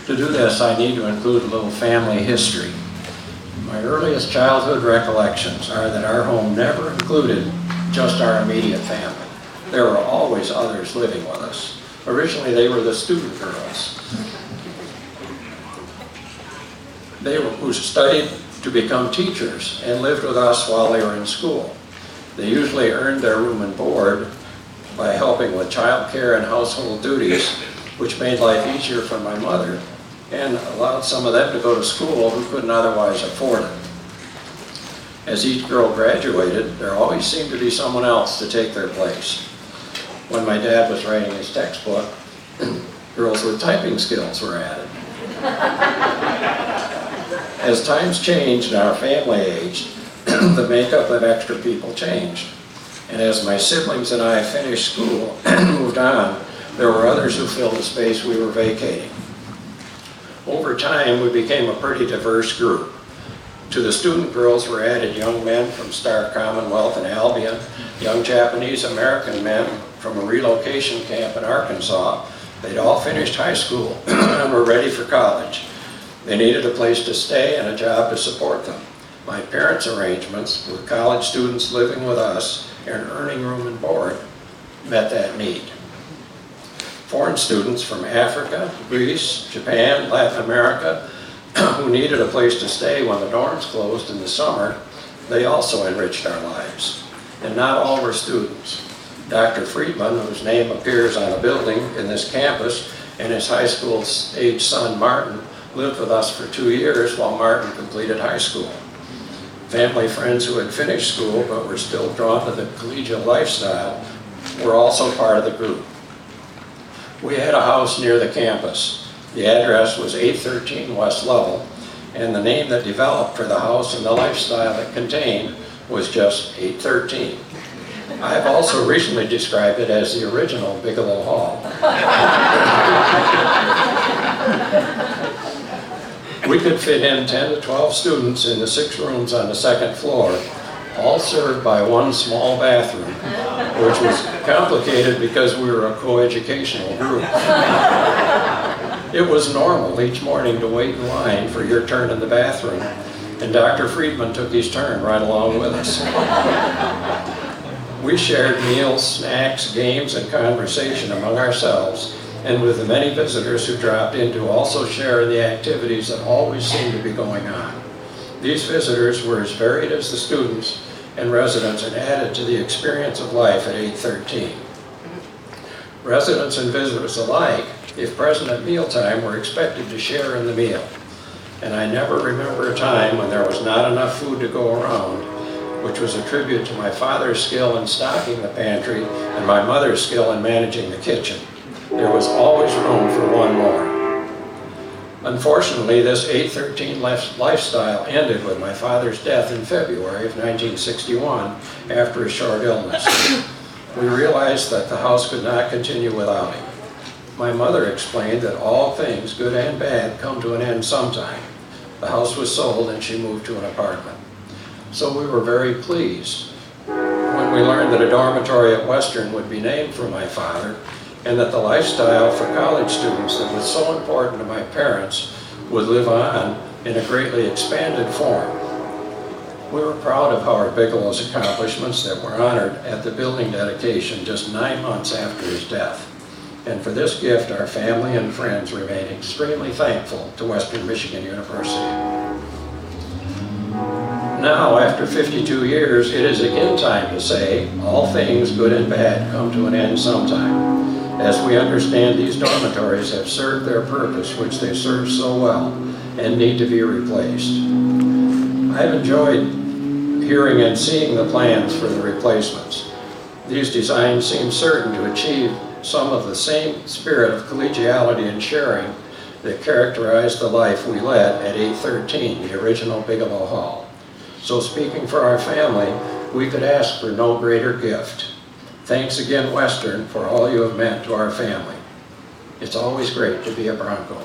To do this, I need to include a little family history. My earliest childhood recollections are that our home never included just our immediate family. There were always others living with us. Originally, they were the student girls. Who studied to become teachers and lived with us while they were in school. They usually earned their room and board by helping with child care and household duties, which made life easier for my mother and allowed some of them to go to school who couldn't otherwise afford it. As each girl graduated, there always seemed to be someone else to take their place. When my dad was writing his textbook, girls with typing skills were added. As times changed and our family aged, the makeup of extra people changed. And as my siblings and I finished school and moved on, there were others who filled the space we were vacating. Over time, we became a pretty diverse group. To the student girls were added young men from Star Commonwealth in Albion, young Japanese American men from a relocation camp in Arkansas. They'd all finished high school and were ready for college. They needed a place to stay and a job to support them. My parents' arrangements with college students living with us and earning room and board met that need. Foreign students from Africa, Greece, Japan, Latin America, who needed a place to stay when the dorms closed in the summer, they also enriched our lives. And not all were students. Dr. Friedman, whose name appears on a building in this campus, and his high school-age son, Martin, lived with us for 2 years while Martin completed high school. Family friends who had finished school but were still drawn to the collegiate lifestyle were also part of the group. We had a house near the campus. The address was 813 West Lovell, and the name that developed for the house and the lifestyle it contained was just 813. I have also recently described it as the original Bigelow Hall. We could fit in 10 to 12 students in the 6 rooms on the second floor, all served by one small bathroom, which was complicated because we were a coeducational group. It was normal each morning to wait in line for your turn in the bathroom, and Dr. Friedman took his turn right along with us. We shared meals, snacks, games, and conversation among ourselves, and with the many visitors who dropped in to also share in the activities that always seemed to be going on. These visitors were as varied as the students and residents and added to the experience of life at 813. Residents and visitors alike, if present at mealtime, were expected to share in the meal. And I never remember a time when there was not enough food to go around, which was a tribute to my father's skill in stocking the pantry and my mother's skill in managing the kitchen. There was always room for one more. Unfortunately, this 813 lifestyle ended with my father's death in February of 1961 after a short illness. We realized that the house could not continue without him. My mother explained that all things, good and bad, come to an end sometime. The house was sold and she moved to an apartment. So we were very pleased when we learned that a dormitory at Western would be named for my father, and that the lifestyle for college students that was so important to my parents would live on in a greatly expanded form. We were proud of Howard Bigelow's accomplishments that were honored at the building dedication just 9 months after his death. And for this gift, our family and friends remain extremely thankful to Western Michigan University. Now, after 52 years, it is again time to say, all things, good and bad, come to an end sometime. As we understand, these dormitories have served their purpose, which they serve so well, and need to be replaced. I've enjoyed hearing and seeing the plans for the replacements. These designs seem certain to achieve some of the same spirit of collegiality and sharing that characterized the life we led at 813, the original Bigelow Hall. So speaking for our family, we could ask for no greater gift. Thanks again, Western, for all you have meant to our family. It's always great to be a Bronco.